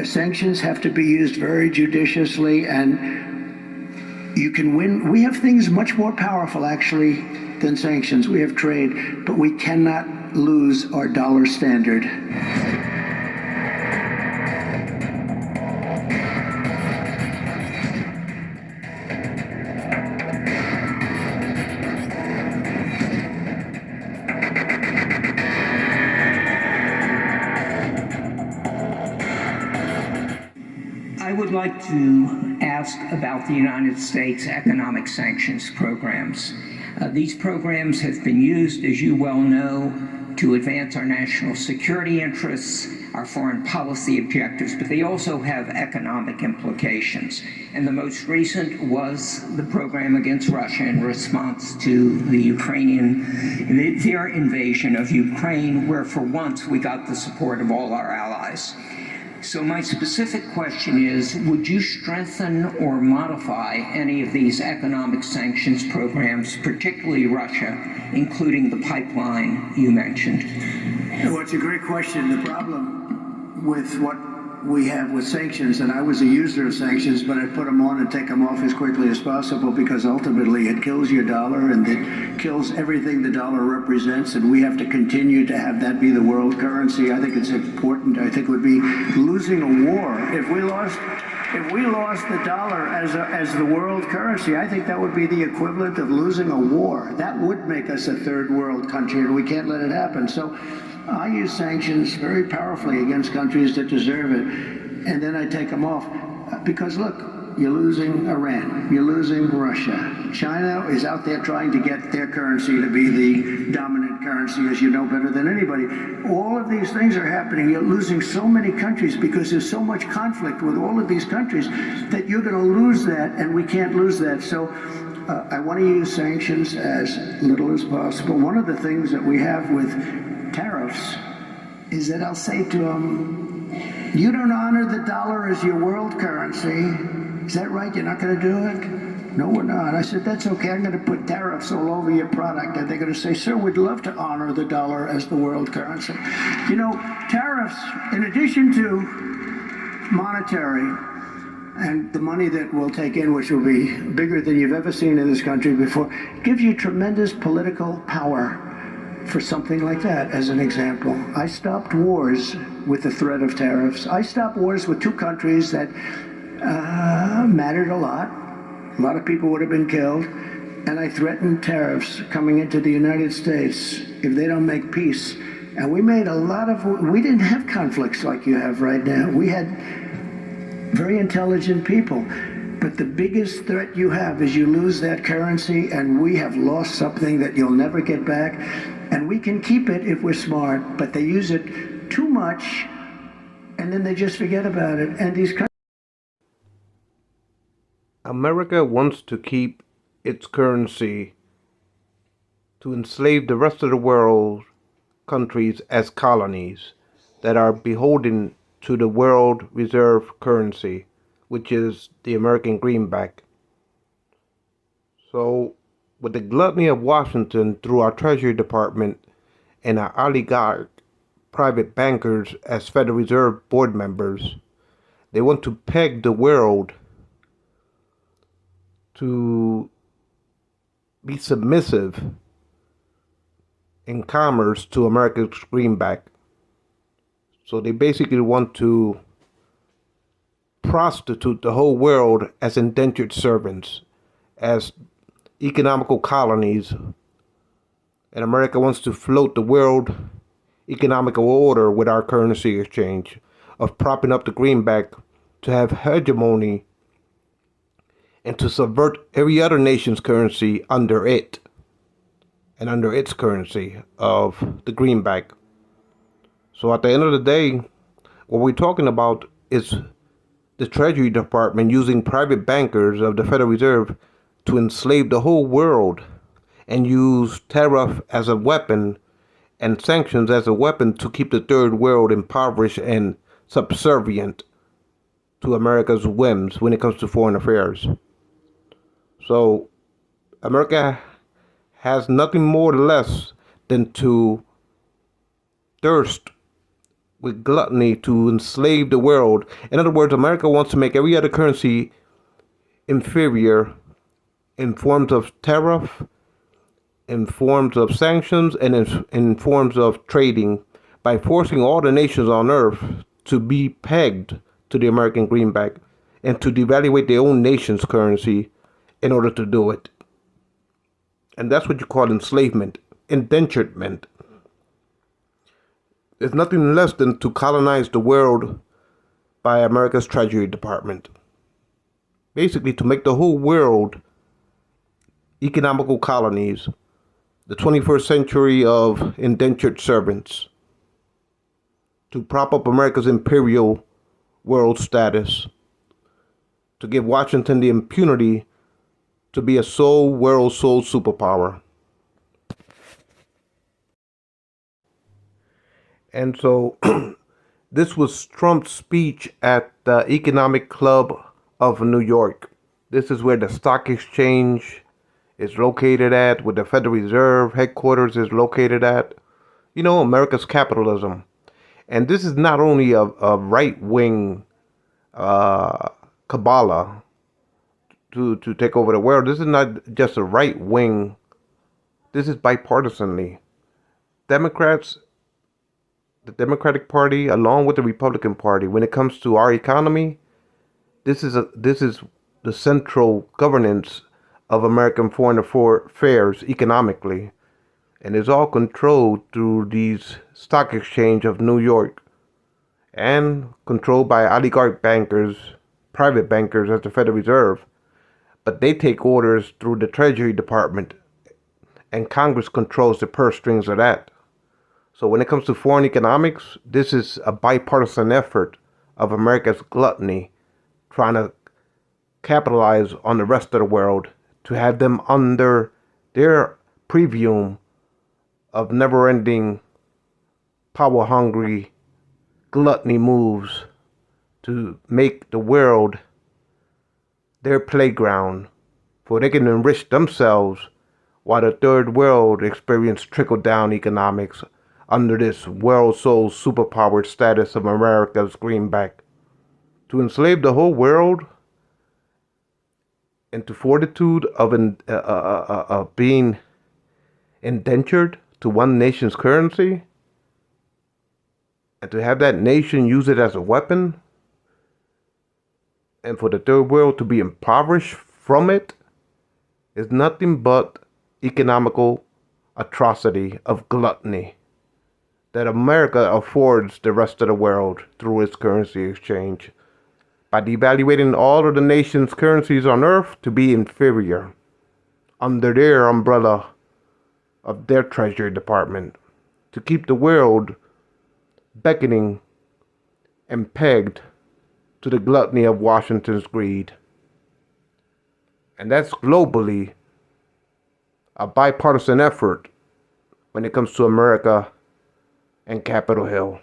Sanctions have to be used very judiciously, and you can win. We have things much more powerful, actually, than sanctions. We have trade, but we cannot lose our dollar standard. I would like to ask about the United States economic sanctions programs. These programs have been used, as you well know, to advance our national security interests, our foreign policy objectives, but they also have economic implications. And the most recent was the program against Russia in response to their invasion of Ukraine, where for once we got the support of all our allies. So my specific question is, would you strengthen or modify any of these economic sanctions programs, particularly Russia, including the pipeline you mentioned? Well, it's a great question. The problem with what we have with sanctions, and I was a user of sanctions, but I put them on and take them off as quickly as possible because ultimately it kills your dollar and it kills everything the dollar represents, and we have to continue to have that be the world currency. I think it's important. I think it would be losing a war if we lost the dollar as the world currency. I think that would be the equivalent of losing a war. That would make us a third world country, and we can't let it happen. So I use sanctions very powerfully against countries that deserve it, and then I take them off. Because look, you're losing Iran, you're losing Russia. China is out there trying to get their currency to be the dominant currency, as you know better than anybody. All of these things are happening. You're losing so many countries because there's so much conflict with all of these countries that you're going to lose that, and we can't lose that. So I want to use sanctions as little as possible. One of the things that we have with tariffs is that I'll say to them, you don't honor the dollar as your world currency. Is that right? You're not going to do it? No, we're not. I said, that's okay. I'm going to put tariffs all over your product. And they're going to say, sir, we'd love to honor the dollar as the world currency. You know, tariffs, in addition to monetary and the money that we'll take in, which will be bigger than you've ever seen in this country before, gives you tremendous political power for something like that. As an example, I stopped wars with the threat of tariffs. I stopped wars with two countries that mattered a lot. A lot of people would have been killed. And I threatened tariffs coming into the United States if they don't make peace. And we made we didn't have conflicts like you have right now. We had very intelligent people. But the biggest threat you have is you lose that currency, and we have lost something that you'll never get back. And we can keep it if we're smart, but they use it too much, and then they just forget about it. And these countries. America wants to keep its currency to enslave the rest of the world countries as colonies that are beholden to the world reserve currency, which is the American greenback. So, with the gluttony of Washington through our Treasury Department and our oligarch private bankers as Federal Reserve board members, they want to peg the world to be submissive in commerce to America's greenback. So they basically want to prostitute the whole world as indentured servants, as economical colonies. And America wants to float the world economical order with our currency exchange of propping up the greenback to have hegemony and to subvert every other nation's currency under it and under its currency of the greenback. So at the end of the day, what we're talking about is the Treasury Department using private bankers of the Federal Reserve to enslave the whole world and use tariff as a weapon and sanctions as a weapon to keep the third world impoverished and subservient to America's whims when it comes to foreign affairs. So America has nothing more or less than to thirst with gluttony to enslave the world. In other words, America wants to make every other currency inferior in forms of tariff, in forms of sanctions, and in forms of trading by forcing all the nations on earth to be pegged to the American greenback and to devaluate their own nation's currency in order to do it. And that's what you call enslavement, indenturement. It's nothing less than to colonize the world by America's Treasury Department. Basically, to make the whole world economical colonies, the 21st century of indentured servants, to prop up America's imperial world status, to give Washington the impunity to be a world sole superpower. And so this was Trump's speech at the Economic Club of New York. This is where the stock exchange is located at, where the Federal Reserve headquarters is located at. You know, America's capitalism. And this is not only a right-wing Kabbalah to take over the world. This is not just a right-wing. This is bipartisanly. Democrats, the Democratic Party, along with the Republican Party, when it comes to our economy, this is the central governance of American foreign affairs economically, and it's all controlled through these stock exchange of New York, and controlled by oligarch bankers, private bankers at the Federal Reserve. But they take orders through the Treasury Department, and Congress controls the purse strings of that. So when it comes to foreign economics, this is a bipartisan effort of America's gluttony, trying to capitalize on the rest of the world, to have them under their preview of never-ending, power-hungry, gluttony moves to make the world their playground, for they can enrich themselves while the third world experience trickle-down economics under this world sole superpowered status of America's greenback. To enslave the whole world into fortitude of being indentured to one nation's currency, and to have that nation use it as a weapon, and for the third world to be impoverished from it, is nothing but economical atrocity of gluttony that America affords the rest of the world through its currency exchange, by devaluating all of the nation's currencies on earth to be inferior under their umbrella of their Treasury Department, to keep the world beckoning and pegged to the gluttony of Washington's greed. And that's globally a bipartisan effort when it comes to America and Capitol Hill.